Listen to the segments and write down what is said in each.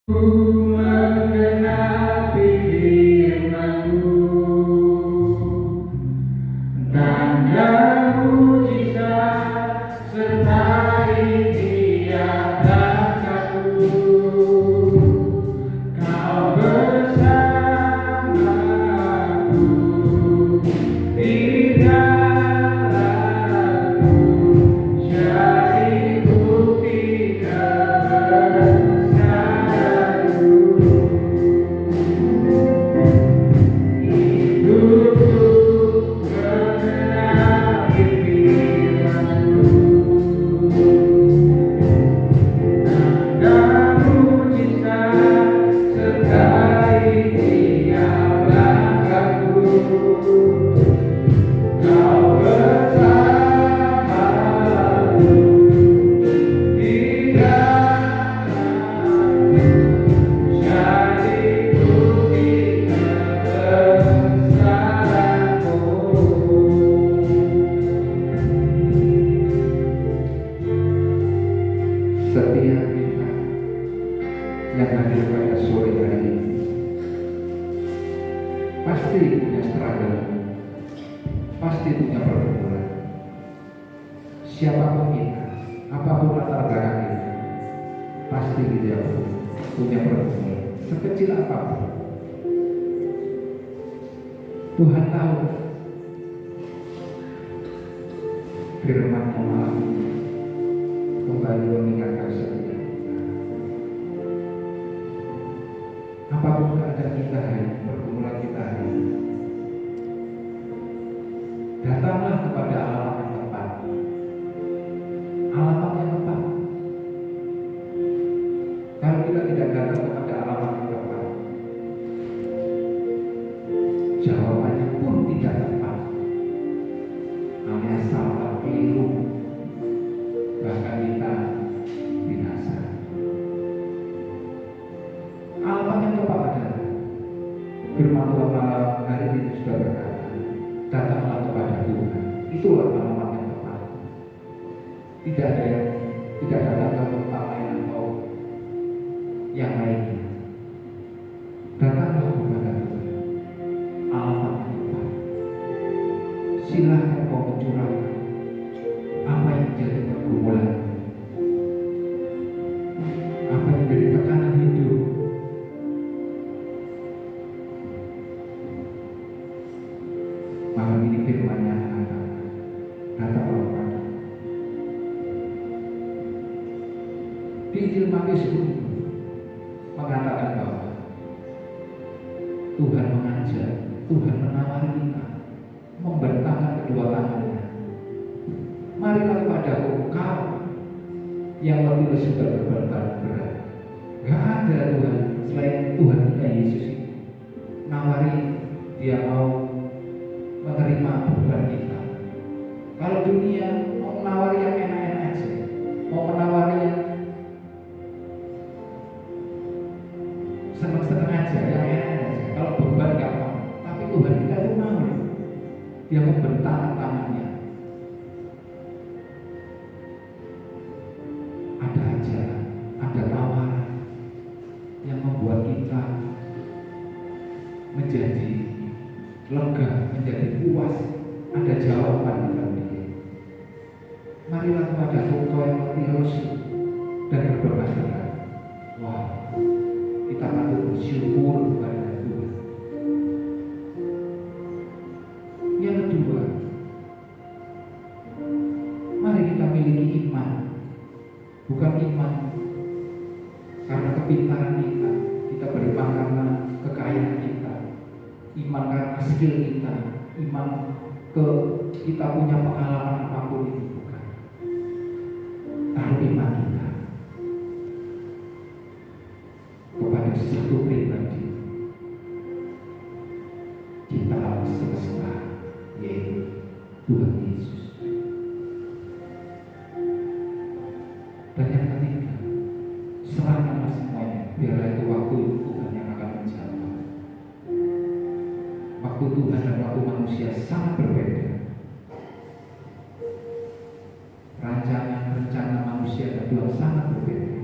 Menggenapi firman-Mu, tanda mujizat sertai tiap langkahku. Kau bersamaku di dalamku, jadi bukti kebesaran-Mu. Hidupku mengenapi firman-Mu, tanda mujizat sertai tiap langkahku. Kau bersamaku di dalamku, jadi bukti kebesaran-Mu. Setiap kita yang hadir pada sore hari ini pasti punya struggle, pasti punya pergumulan. Siapapun kita, apapun latar belakang kita, pasti dia punya pergumulan, sekecil apapun. Tuhan tahu. Firman-Nya malam ini kembali mengingatkan setiap kita. Apapun keadaan kita hari ini, pergumulan kita hari ini, datanglah kepada alamat yang tepat. Alamat yang tepat. Kalau kita tidak datang kepada alamat yang tepat, jawabannya pun tidak tepat, alias salah, keliru, bahkan kita binasa. Alamat yang tepat adalah firman Tuhan malam hari ini sudah berkata, datanglah kepada Tuhan. Itulah alamat yang tepat. Tidak ada yang tidak datang ke tempat lain atau yang lainnya. Datanglah kepada Tuhan. Alamat yang tepat. Silakan kau mencurahkan apa yang menjadi pergumulan, apa yang menjadi tekanan hidup. Malam ini firman-Nya mengatakan, datanglah kepada. Di Injil Matius 10 mengatakan bahwa Tuhan mengajak, Tuhan menawari kita, membentangkan kedua tangannya. Marilah kepadaku engkau yang letih lesu dan berbeban berat. Gak ada Tuhan selain Tuhan kita Yesus itu. Nawari, dia mau menerima beban kita. Kalau dunia mau menawari yang enak-enak aja, mau menawari yang seneng-seneng aja, yang enak aja. Kalau beban gak mau, tapi Tuhan kita itu mau. Dia membentangkan tangannya. Ada ajaran, ada tawaran yang membuat kita menjadi lega, menjadi puas. Ada jawaban di dalam diri. Marilah kepada engkau yang letih lesu dan berbeban berat. Wah, kita patut bersyukur kepada Tuhan. Yang kedua, mari kita miliki iman. Bukan iman karena kepintaran kita, kita beriman karena kekayaan kita, iman karena skill kita, iman kita punya pengalaman apapun itu, bukan. Taruh iman kita kepada satu pribadi, kita alam semesta, yaitu Tuhan Yesus. Dan yang ketiga, serahkanlah semuanya, biarlah itu waktu Tuhan yang akan menjawab. Waktu Tuhan dan waktu manusia sangat berbeda. Rancangan rencana manusia dan Tuhan sangat berbeda.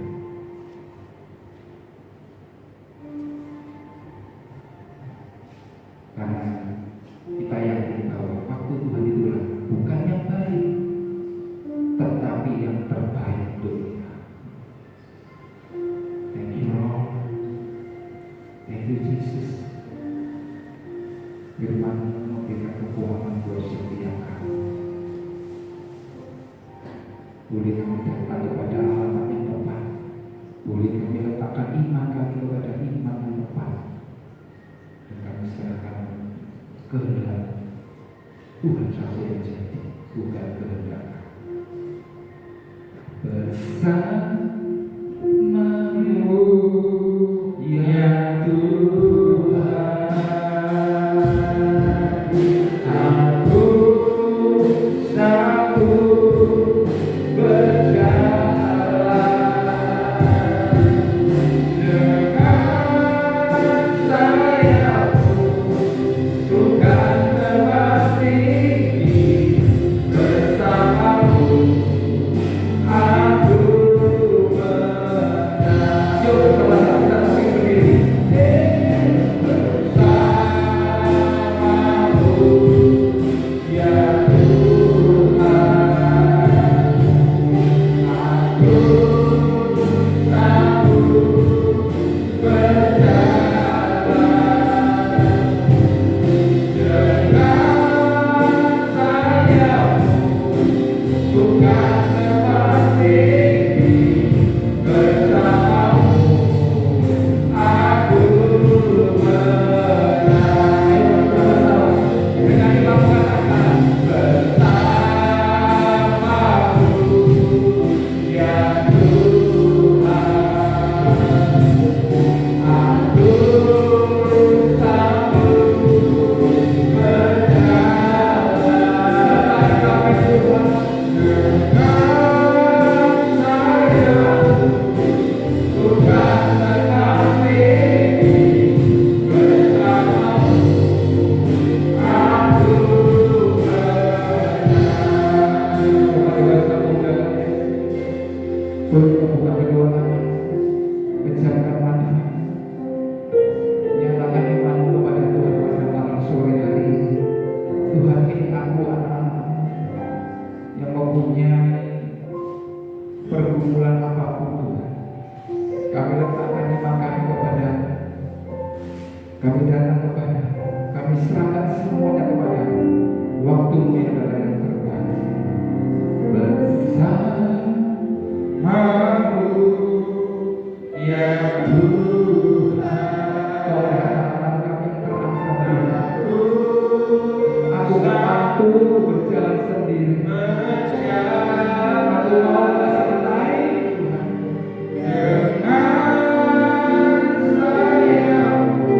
saja yang jadi, bukan kehendak. Bersamamu ya Tuhan, aku sanggup berjalan dengan sayapmu, bukan terbang tinggi. Bersamamu aku menang. Yuk bersama kita tapi berdiri. Bersamamu ya Tuhan, aku sanggup berjalan dengan sayapmu, bukan terbang tinggi. Bersamamu aku menang. Ayo bersama-sama dengan imam katakan, bersamamu ya Tuhan, aku sanggup berjalan sampai Tuhan dengan sayapmu, bukan terbang tinggi. Bersamamu aku menang. Mari kita buka kedua tangan, pejamkan mata, nyatakan imanmu kepada Tuhan pada malam sore hari ini. Tuhan, ini aku anak-anak yang mempunyai pergumulan apapun Tuhan. Kami letakkan iman kami kepada, kami datang kepada, kami serahkan semuanya kepada waktu-Mu yang adalah yang terbaik. Bersamamu ya Tuhan, Kau anak-anak kami terangkat. Aku tak mampu berjalan sendiri. Aku mau besertai Tuhan. Dengan sayapmu,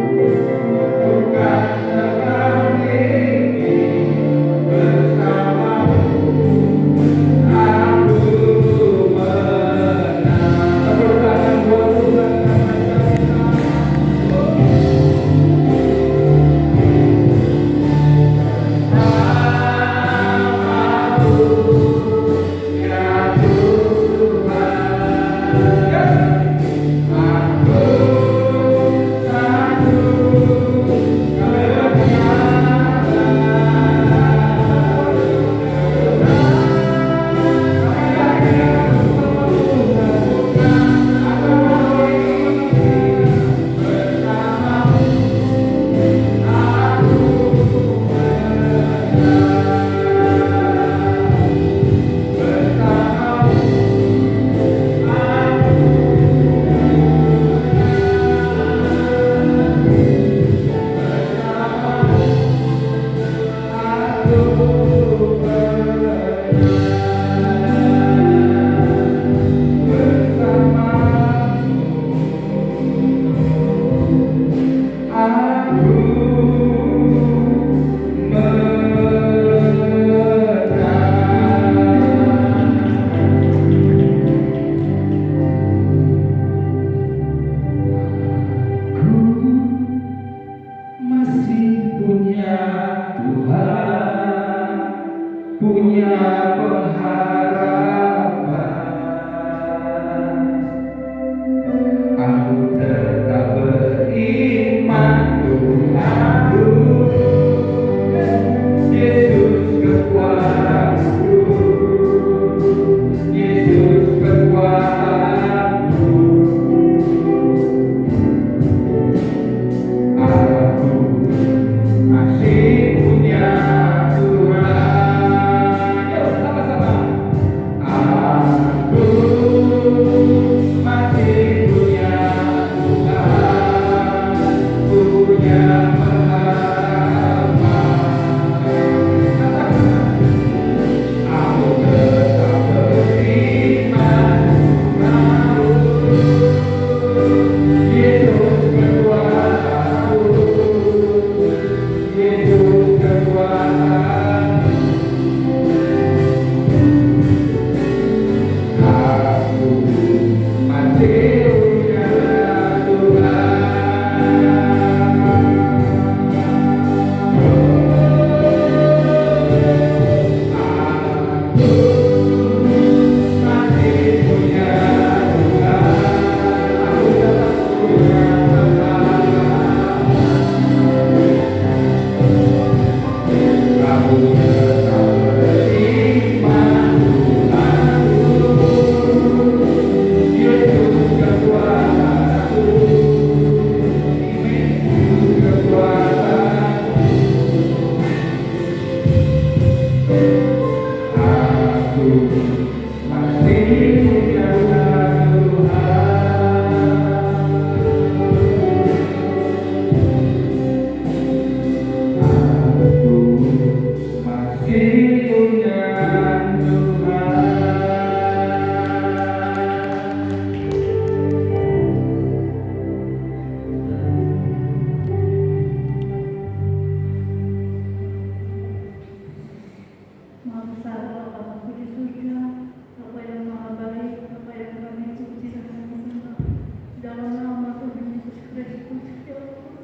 Kristus, ya Allah.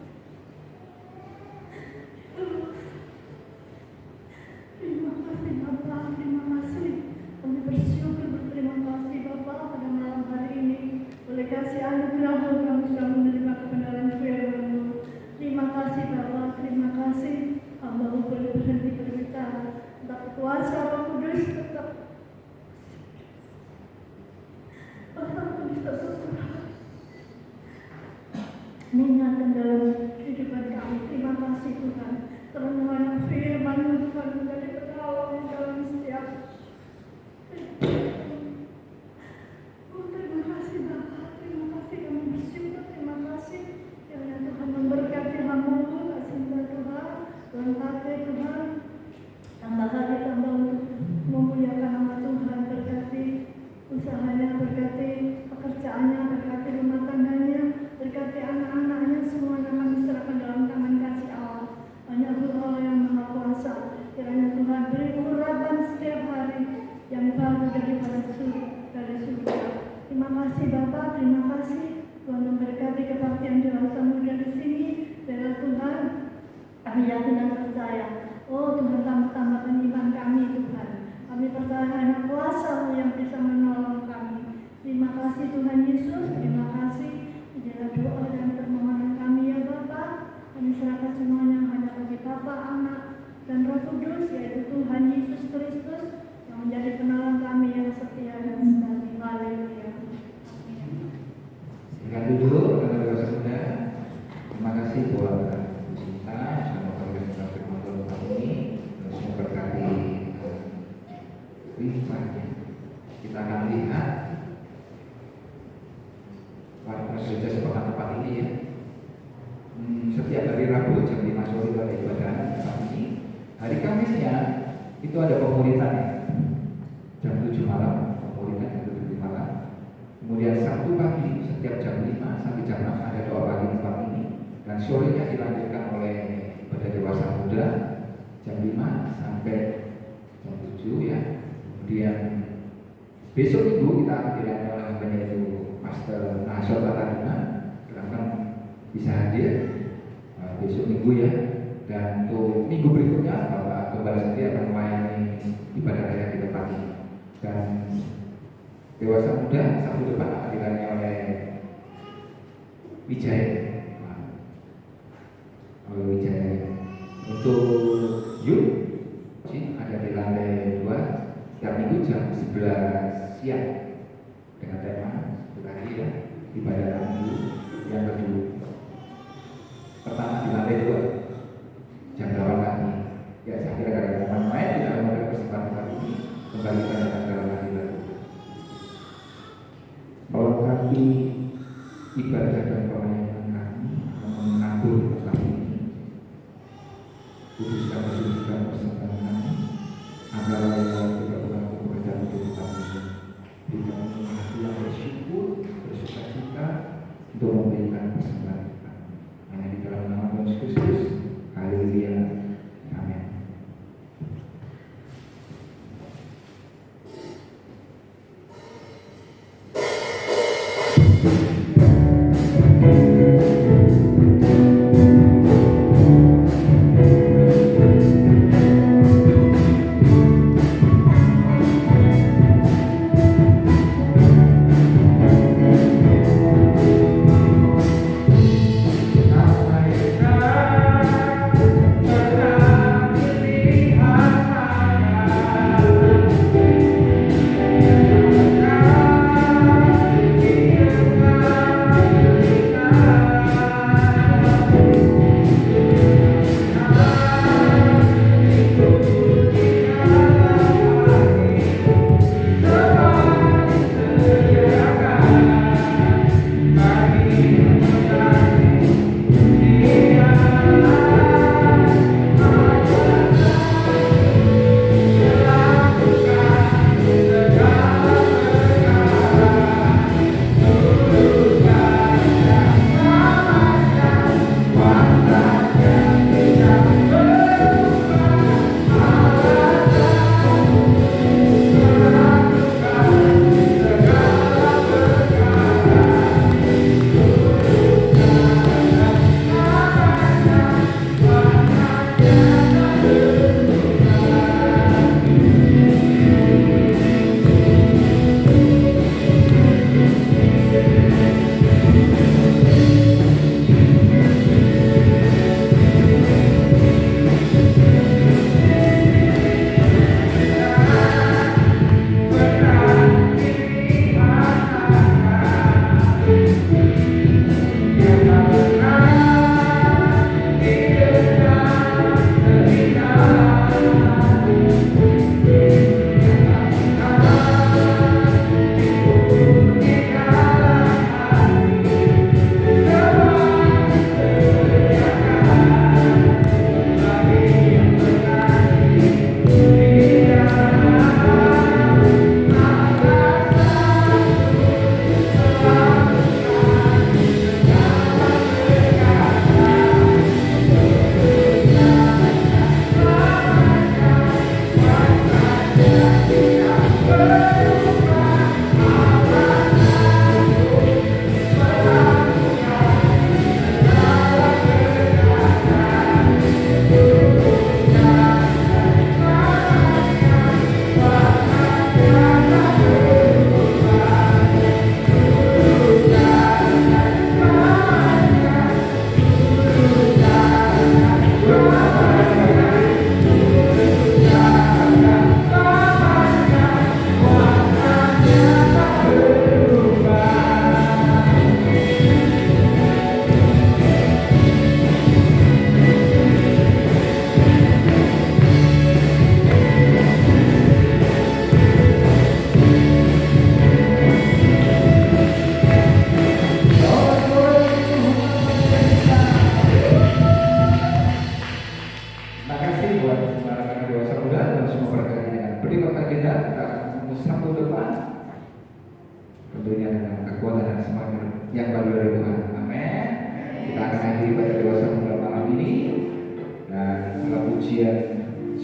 Terima kasih Bapak, terima kasih. Kami bersyukur, berterima kasih Bapak pada malam hari ini. Boleh kasih anugerah kami sudah menerima kebenaran firman-Mu. Terima kasih Bapak, terima kasih. Hamba-Mu boleh berhenti berbicara. Tetap kuasa Roh Kudus, tetap Bapak bisa bergerak. Mengingatkan dalam kehidupan kami. Terima kasih Tuhan. Terima firman-Mu Tuhan menjadi penolong dalam setiap. Terima kasih Bapak, terima kasih kami bersyukur, terima kasih kiranya Tuhan memberkati hamba-Mu, kasih Tuhan, lengkapi Tuhan, tambah hari tambah untuk memuliakan nama Tuhan, berkati usahanya, berkati pekerjaannya, berkati rumah tangganya, berkati anak-anaknya, semuanya kami serahkan dalam tangan kasih Allah. Hanya Allah yang Maha Kuasa, kiranya Tuhan beri urapan setiap hari yang baru daripada dari surga. Terima kasih Bapak, terima kasih Tuhan memberkati kebaktian dewasa muda di sini. Biarlah Tuhan kami yakin dan percaya. Oh Tuhan, tambahkan iman kami Tuhan. Kami percaya hanya kuasa-Mu yang bisa menolong kami. Terima kasih Tuhan Yesus, terima kasih. Inilah doa dan permohonan kami ya Bapak. Kami serahkan semuanya hanya bagi Bapa, Anak, dan Roh Kudus, yaitu Tuhan Yesus Kristus yang menjadi penolong kami yang setia dan sejati. Haleluya. Silakan duduk, rekan dewasa muda. Terima kasih buat kita sama organisasi firman Tuhan kali ini. Terus memberkati firman-Nya. Kita akan lihat warna gereja sepekan depan ini ya. Setiap hari Rabu jam 5 sore ada ibadah tempat ini. Hari Kamisnya itu ada pemuritan ya. Jam 7 malam, pemuritan jam 7 malam. Kemudian Sabtu pagi setiap jam 5 sampai jam 6 ada doa pagi tempat ini. Dan sorenya dilanjutkan oleh ibadah dewasa muda jam 5 sampai jam 7 ya. Kemudian besok minggu kita akan dilayani oleh hambanya itu Pastor Nahsor Tatanima. Silahkan bisa hadir besok minggu ya. Dan untuk minggu berikutnya Bapak Gembala Setia akan melayani ibadah raya di tempat ini. Dan dewasa muda Sabtu depan akan dilayani oleh Wijaya. Untuk yuk ada di lantai 2 setiap minggu jam 11 siang dengan tema tadi ya ibadah minggu yang kedua. Pertama di lantai 2 jam 8 pagi. Ya saya kira ada teman-teman tidak memberi kesempatan kali ini kembalikan dengan segala lagi lagi. Melengkapi ibadah dan pelayanan kami mengatur kami ini. Kuduskan persembahan kami agar tidak mengganggu pekerjaan hidup kami. Berikan hati yang bersyukur, bersuka cita untuk memberikan persembahan kami. Hanya di dalam nama Tuhan Yesus Kristus. Haleluya. Amin. Sampai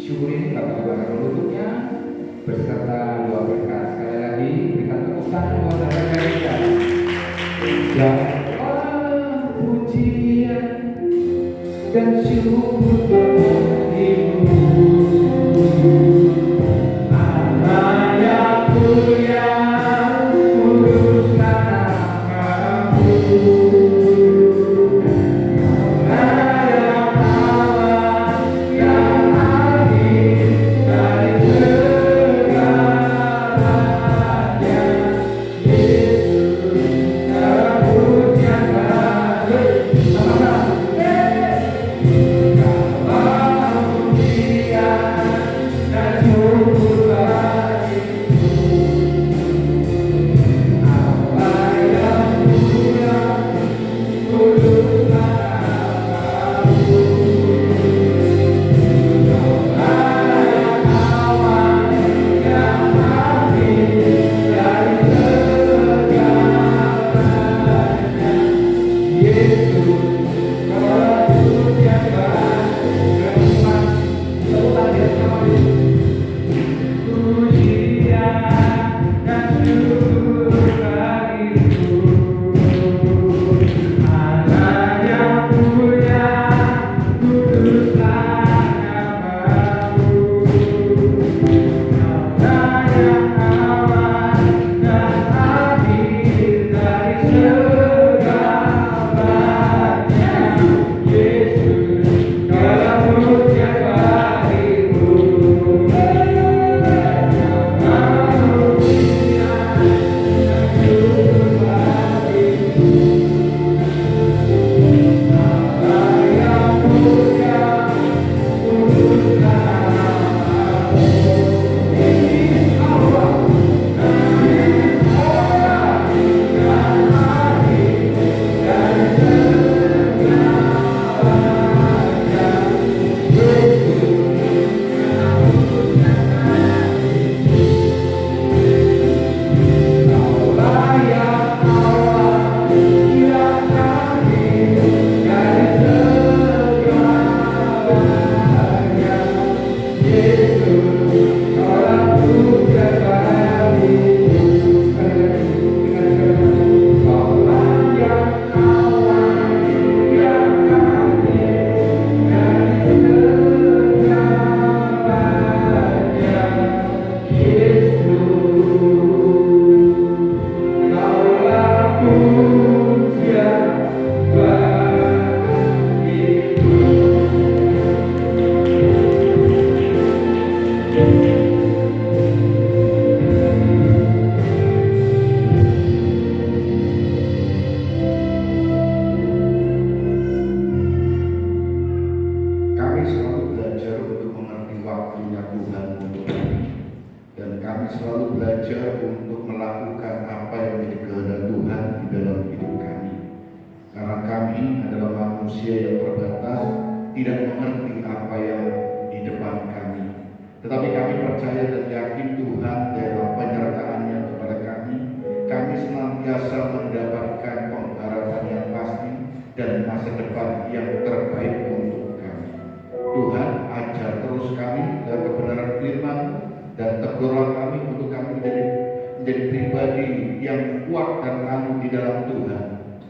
syukur ini Bapak Ibu akan menutupnya beserta doa berkat. Sekali lagi berikan tepuk tangan buat saudara gereja. Dan pujian dan syukur bagimu, Allah yang mulia, kuduslah namamu.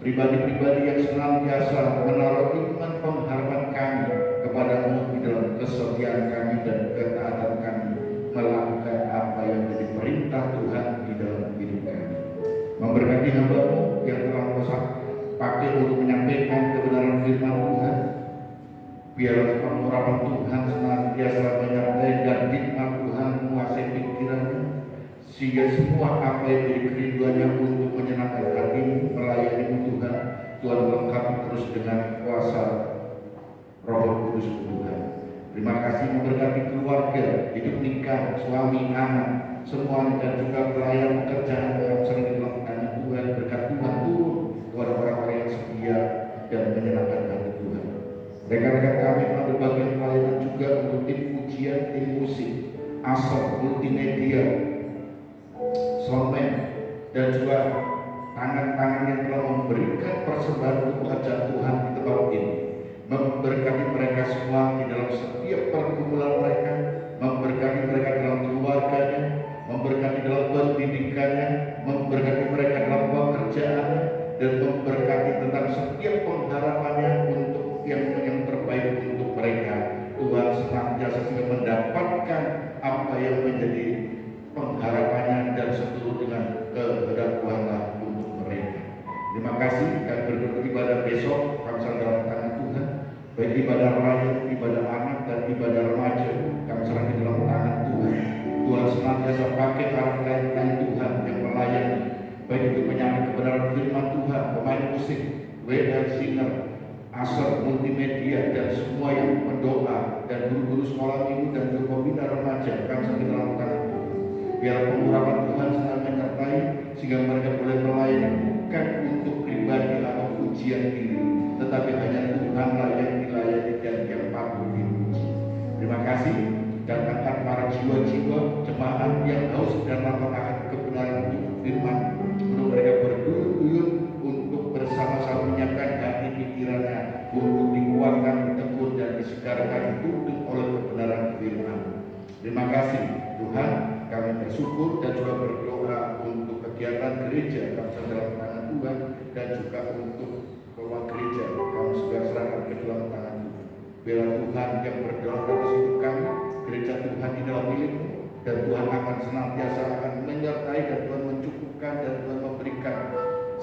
Pribadi-pribadi yang senantiasa menaruh iman pengharapan kami kepada-Mu di dalam kesetiaan kami dan ketaatan kami melakukan apa yang menjadi perintah Tuhan di dalam hidup kami. Memberkati hamba-Mu yang telah Kau pakai untuk menyampaikan kebenaran firman Tuhan. Biarlah pengharapan Tuhan senantiasa menyertai dan hikmat Tuhan menguasai pikirannya, sehingga semua apa yang menjadi kerinduannya untuk menyenangkan hati-Mu, melayani-Mu Tuhan, Tuhan lengkapi terus dengan kuasa Roh Kudus Tuhan. Terima kasih memberkati keluarga, hidup nikah, suami, anak, semuanya dan juga pelayan pekerjaan yang sering dilakukan Tuhan. Berkat Tuhan turun kepada orang-orang yang setia dan menyenangkan hati Tuhan. Rekan-rekan kami mengambil bagian pelayanan juga untuk tim pujian, tim musik, asal multimedia, soundman, dan juga tangan-tangan yang telah memberikan persembahan untuk hajat Tuhan di tempat ini. Memberkati mereka semua di dalam setiap pergumulan mereka, pengharapannya untuk yang terbaik untuk mereka. Tuhan senantiasa sehingga mendapatkan apa yang menjadi pengharapannya dan seturut dengan kehendak Tuhanlah untuk mereka. Terima kasih. Dan berdoa ibadah besok kami serahkan dalam tangan Tuhan. Baik ibadah raya, ibadah anak dan ibadah remaja kami serahkan dalam tangan Tuhan. Tuhan senantiasa pakai orang lain Tuhan yang melayani, baik itu penyanyi kebenaran firman Tuhan, pemain musik, WL singer, asal multimedia dan semua yang berdoa dan guru-guru sekolah minggu dan juga pembina remaja kami serahkan dalam tangan Tuhan. Biar pengurapan Tuhan senang menyertai sehingga mereka boleh melayani bukan untuk pribadi atau pujian diri, tetapi hanya Tuhanlah yang dilayani dan yang patut dipuji. Terima kasih. Dan angkat para jiwa-jiwa jemaat yang haus dan lapar akan kebenaran firman, untuk mereka berduyun untuk bersama-sama menyiapkan hati pikirannya untuk dikuatkan, ditegur dan disegarkan dituntun oleh kebenaran firman. Terima kasih Tuhan, kami bersyukur dan juga berdoa untuk kegiatan gereja kami dalam tangan Tuhan, dan juga untuk keluar gereja kami sudah serahkan ke dalam tangan Tuhan. Biarlah Tuhan yang berdoa atas hidup kami, gereja Tuhan di dalam milik-Mu, dan Tuhan akan senantiasa akan menyertai dan Tuhan mencukupkan dan Tuhan memberikan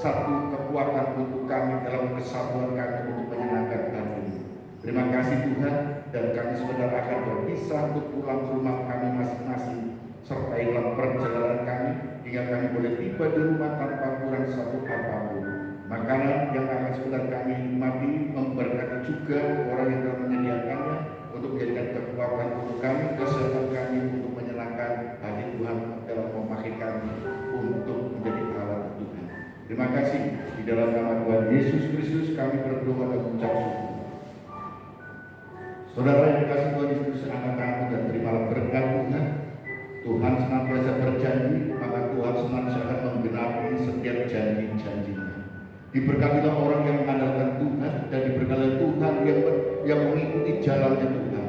satu kekuatan untuk kami dalam kesatuan kami untuk menyenangkan hati-Mu. Terima kasih Tuhan, dan kami sebentar akan berpisah untuk pulang ke rumah kami masing-masing. Sertailah perjalanan kami hingga kami boleh tiba di rumah tanpa kurang satu apapun. Makanan yang akan sebentar kami nikmati memberkati juga orang yang telah menyediakannya untuk menjadikan kekuatan untuk kami, kesehatan kami untuk menyenangkan hati Tuhan dalam memakai kami untuk menjadi alat Tuhan. Terima kasih. Di dalam nama Tuhan Yesus Kristus kami berdoa dan mengucap syukur. Saudara yang dikasih Tuhan Yesus, angkat tanganmu dan terimalah berkat Tuhan. Tuhan senantiasa berjanji, maka Tuhan senantiasa akan menggenapi setiap janji-janjinya. Diberkatilah orang yang mengandalkan Tuhan, dan diberkatilah Tuhan yang mengikuti jalannya Tuhan.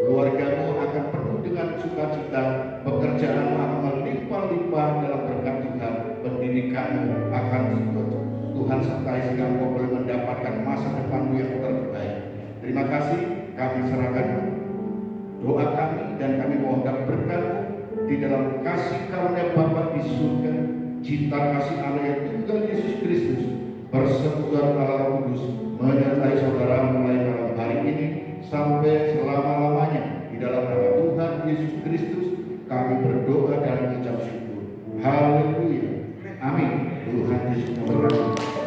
Keluargamu akan penuh dengan sukacita, pekerjaanmu akan melimpah-limpah dalam berkat Tuhan, pendidikanmu akan Tuhan sertai sehingga engkau boleh mendapatkan masa depanmu yang terbaik. Terima kasih, kami serahkan doa kami dan kami mohonkan berkat-Mu di dalam kasih karunia Bapa di surga, cinta kasih Allah yang tunggal Yesus Kristus, persekutuan Allah Roh Kudus menyertai saudara mulai malam hari ini sampai selama-lamanya. Di dalam nama Tuhan Yesus Kristus kami berdoa dan mengucap syukur. Haleluya. Amin. Tuhan Yesus memberkati.